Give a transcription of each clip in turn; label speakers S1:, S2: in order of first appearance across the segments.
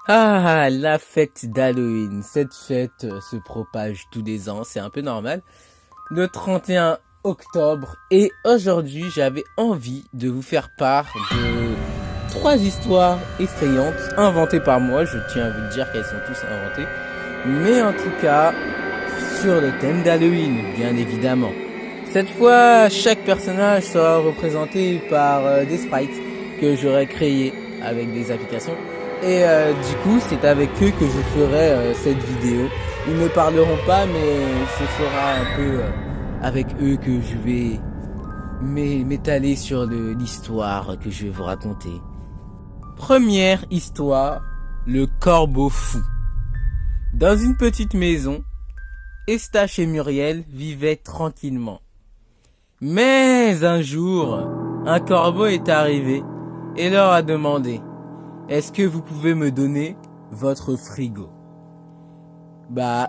S1: Ah, la fête d'Halloween. Cette fête se propage tous les ans, c'est un peu normal. Le 31 octobre. Et aujourd'hui, j'avais envie de vous faire part de trois histoires effrayantes inventées par moi. Je tiens à vous dire qu'elles sont tous inventées. Mais en tout cas, sur le thème d'Halloween, bien évidemment. Cette fois, chaque personnage sera représenté par des sprites que j'aurai créés avec des applications. Et du coup, c'est avec eux que je ferai cette vidéo. Ils ne parleront pas, mais ce sera un peu avec eux que je vais m'étaler sur l'histoire que je vais vous raconter. Première histoire, le corbeau fou. Dans une petite maison, Eustache et Muriel vivaient tranquillement. Mais un jour, un corbeau est arrivé et leur a demandé: est-ce que vous pouvez me donner votre frigo?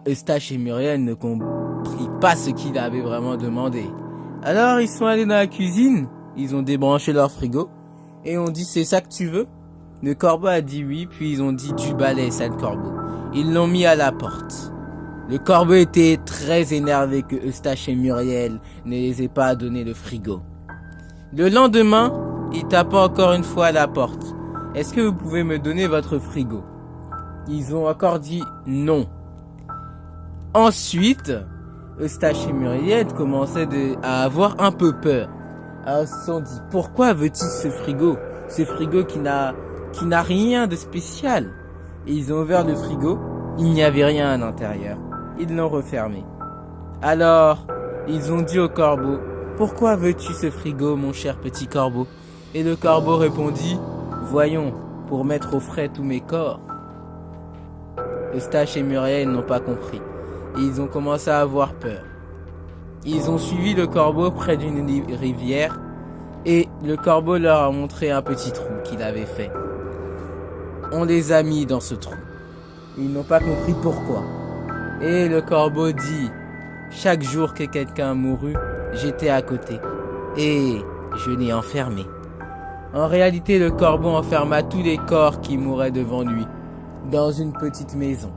S1: Eustache et Muriel ne comprit pas ce qu'il avait vraiment demandé. Alors ils sont allés dans la cuisine, ils ont débranché leur frigo et ont dit: c'est ça que tu veux? Le corbeau a dit oui, puis ils ont dit: du balai, sale corbeau. Ils l'ont mis à la porte. Le corbeau était très énervé que Eustache et Muriel ne les aient pas donné le frigo. Le lendemain, il tapa encore une fois à la porte. Est-ce que vous pouvez me donner votre frigo? Ils ont encore dit non. Ensuite, Eustache et Muriel commençaient à avoir un peu peur. Alors ils se sont dit: pourquoi veut-il ce frigo? Ce frigo qui n'a rien de spécial. Et ils ont ouvert le frigo, il n'y avait rien à l'intérieur. Ils l'ont refermé. Alors, ils ont dit au corbeau: pourquoi veux-tu ce frigo, mon cher petit corbeau? Et le corbeau répondit: voyons, pour mettre au frais tous mes corps. Eustache et Muriel n'ont pas compris. Et ils ont commencé à avoir peur. Ils ont suivi le corbeau près d'une rivière. Et le corbeau leur a montré un petit trou qu'il avait fait. On les a mis dans ce trou. Ils n'ont pas compris pourquoi. Et le corbeau dit: chaque jour que quelqu'un mourut, j'étais à côté. Et je l'ai enfermé. En réalité, le corbeau enferma tous les corps qui mouraient devant lui, dans une petite maison.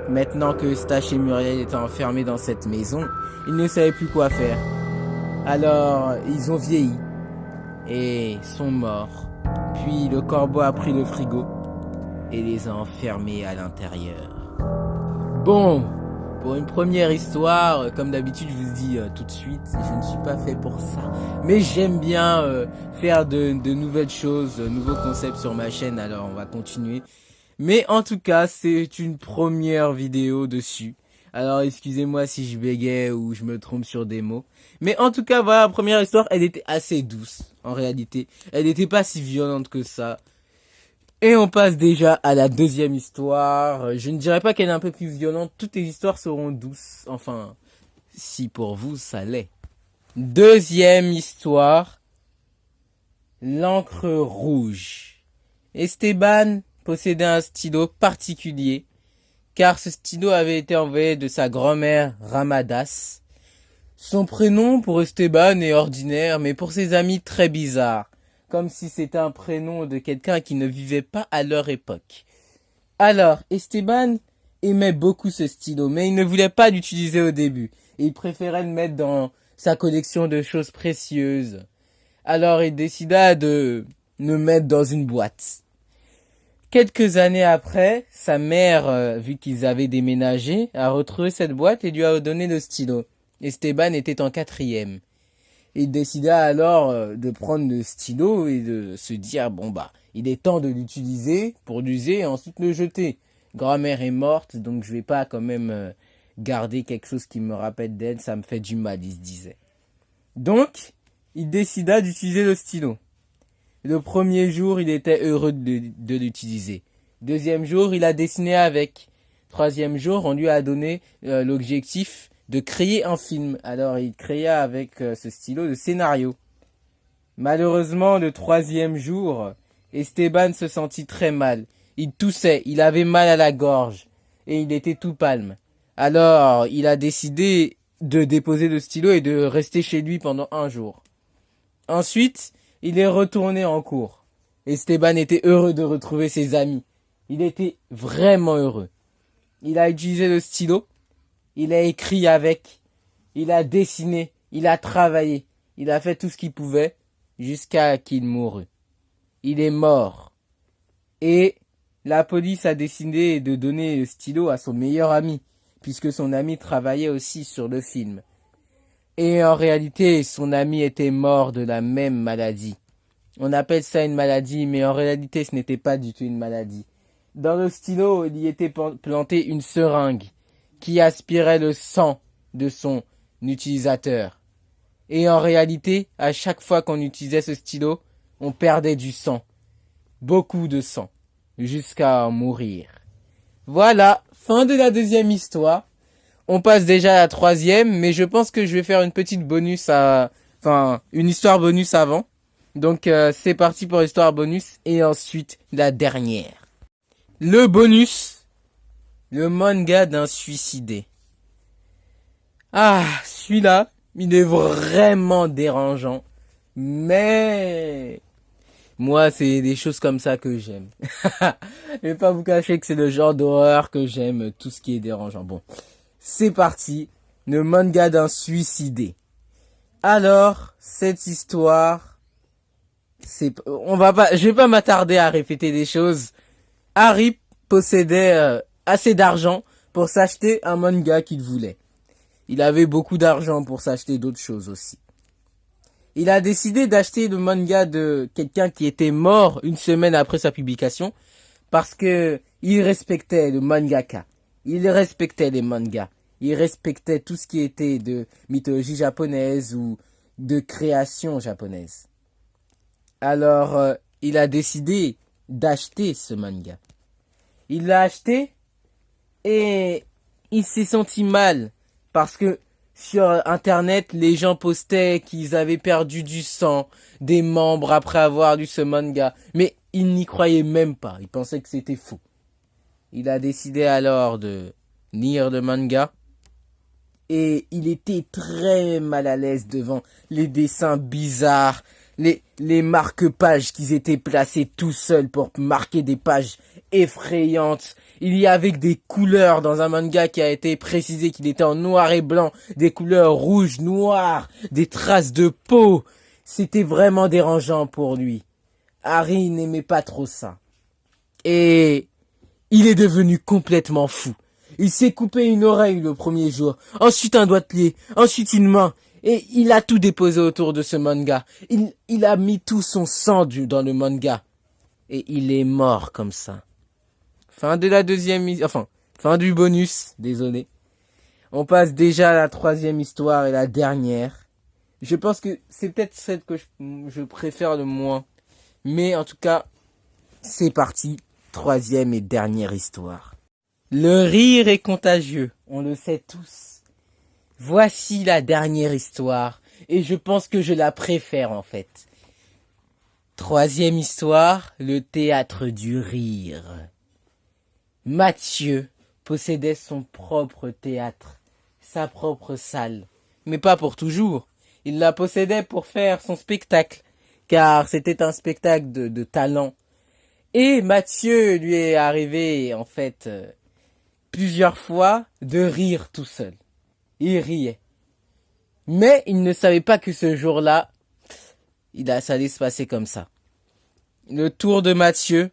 S1: Maintenant que Eustache et Muriel étaient enfermés dans cette maison, ils ne savaient plus quoi faire. Alors, ils ont vieilli et sont morts. Puis le corbeau a pris le frigo et les a enfermés à l'intérieur. Bon, pour une première histoire, comme d'habitude, je vous dis tout de suite, je ne suis pas fait pour ça. Mais j'aime bien faire de nouvelles choses, de nouveaux concepts sur ma chaîne, alors on va continuer. Mais en tout cas, c'est une première vidéo dessus. Alors excusez-moi si je bégaye ou je me trompe sur des mots. Mais en tout cas, voilà, la première histoire, elle était assez douce, en réalité. Elle n'était pas si violente que ça. Et on passe déjà à la deuxième histoire. Je ne dirais pas qu'elle est un peu plus violente. Toutes les histoires seront douces. Enfin, si pour vous, ça l'est. Deuxième histoire. L'encre rouge. Esteban possédait un stylo particulier, car ce stylo avait été envoyé de sa grand-mère Ramadas. Son prénom pour Esteban est ordinaire, mais pour ses amis très bizarre, comme si c'était un prénom de quelqu'un qui ne vivait pas à leur époque. Alors, Esteban aimait beaucoup ce stylo, mais il ne voulait pas l'utiliser au début, et il préférait le mettre dans sa collection de choses précieuses. Alors il décida de le mettre dans une boîte. Quelques années après, sa mère, vu qu'ils avaient déménagé, a retrouvé cette boîte et lui a donné le stylo. Esteban était en 4e. Il décida alors de prendre le stylo et de se dire: il est temps de l'utiliser pour l'user et ensuite le jeter. Grand-mère est morte, donc je vais pas quand même garder quelque chose qui me rappelle d'elle, ça me fait du mal, il se disait. Donc, il décida d'utiliser le stylo. Le premier jour, il était heureux de l'utiliser. Deuxième jour, il a dessiné avec. Troisième jour, on lui a donné l'objectif de créer un film. Alors, il créa avec ce stylo le scénario. Malheureusement, le troisième jour, Esteban se sentit très mal. Il toussait, il avait mal à la gorge et il était tout pâle. Alors, il a décidé de déposer le stylo et de rester chez lui pendant un jour. Ensuite, il est retourné en cours. Esteban était heureux de retrouver ses amis. Il était vraiment heureux. Il a utilisé le stylo, il a écrit avec, il a dessiné, il a travaillé, il a fait tout ce qu'il pouvait jusqu'à qu'il mourut. Il est mort. Et la police a décidé de donner le stylo à son meilleur ami, puisque son ami travaillait aussi sur le film. Et en réalité, son ami était mort de la même maladie. On appelle ça une maladie, mais en réalité, ce n'était pas du tout une maladie. Dans le stylo, il y était planté une seringue qui aspirait le sang de son utilisateur. Et en réalité, à chaque fois qu'on utilisait ce stylo, on perdait du sang. Beaucoup de sang. Jusqu'à mourir. Voilà, fin de la deuxième histoire. On passe déjà à la troisième, mais je pense que je vais faire une petite bonus une histoire bonus avant. Donc c'est parti pour l'histoire bonus et ensuite la dernière. Le bonus, le manga d'un suicidé. Ah, celui-là, il est vraiment dérangeant, mais moi c'est des choses comme ça que j'aime. Je vais pas vous cacher que c'est le genre d'horreur que j'aime, tout ce qui est dérangeant. Bon. C'est parti, le manga d'un suicidé. Alors, cette histoire, je vais pas m'attarder à répéter des choses. Harry possédait assez d'argent pour s'acheter un manga qu'il voulait. Il avait beaucoup d'argent pour s'acheter d'autres choses aussi. Il a décidé d'acheter le manga de quelqu'un qui était mort une semaine après sa publication parce que il respectait le mangaka. Il respectait les mangas. Il respectait tout ce qui était de mythologie japonaise ou de création japonaise. Alors, il a décidé d'acheter ce manga. Il l'a acheté et il s'est senti mal parce que sur Internet, les gens postaient qu'ils avaient perdu du sang, des membres après avoir lu ce manga. Mais il n'y croyait même pas. Il pensait que c'était faux. Il a décidé alors de lire le manga. Et il était très mal à l'aise devant les dessins bizarres, les marque-pages qui étaient placés tout seuls pour marquer des pages effrayantes. Il y avait des couleurs dans un manga qui a été précisé qu'il était en noir et blanc, des couleurs rouges, noires, des traces de peau. C'était vraiment dérangeant pour lui. Harry n'aimait pas trop ça. Et il est devenu complètement fou. Il s'est coupé une oreille le premier jour, ensuite un doigt de pied, ensuite une main, et il a tout déposé autour de ce manga. Il a mis tout son sang dans le manga, et il est mort comme ça. Fin de la fin du bonus, désolé. On passe déjà à la troisième histoire et la dernière. Je pense que c'est peut-être celle que je préfère le moins. Mais en tout cas, c'est parti. Troisième et dernière histoire. Le rire est contagieux, on le sait tous. Voici la dernière histoire, et je pense que je la préfère en fait. Troisième histoire, le théâtre du rire. Mathieu possédait son propre théâtre, sa propre salle, mais pas pour toujours. Il la possédait pour faire son spectacle, car c'était un spectacle de talent. Et Mathieu lui est arrivé, en fait, plusieurs fois de rire tout seul. Il riait. Mais il ne savait pas que ce jour-là, ça allait se passer comme ça. Le tour de Mathieu,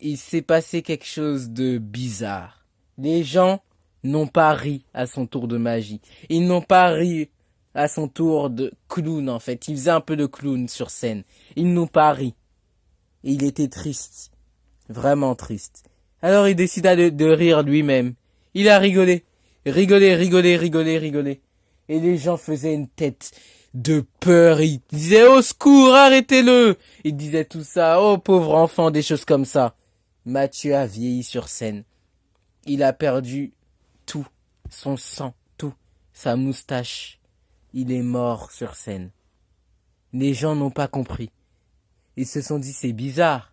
S1: il s'est passé quelque chose de bizarre. Les gens n'ont pas ri à son tour de magie. Ils n'ont pas ri à son tour de clown, en fait. Il faisait un peu de clown sur scène. Ils n'ont pas ri. Et il était triste. Vraiment triste. Alors il décida de rire lui-même. Il a rigolé. Rigolé. Et les gens faisaient une tête de peur. Ils disaient au secours, arrêtez-le. Ils disaient tout ça, oh pauvre enfant, des choses comme ça. Mathieu a vieilli sur scène. Il a perdu tout. Son sang, tout. Sa moustache. Il est mort sur scène. Les gens n'ont pas compris. Ils se sont dit c'est bizarre.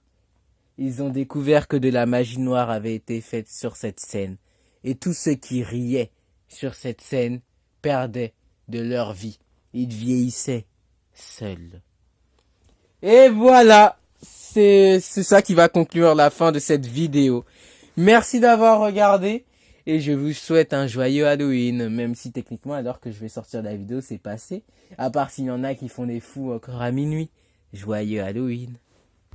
S1: Ils ont découvert que de la magie noire avait été faite sur cette scène. Et tous ceux qui riaient sur cette scène perdaient de leur vie. Ils vieillissaient seuls. Et voilà, c'est ça qui va conclure la fin de cette vidéo. Merci d'avoir regardé et je vous souhaite un joyeux Halloween, même si techniquement à l'heure que je vais sortir la vidéo c'est passé, à part s'il y en a qui font des fous encore à minuit. Joyeux Halloween.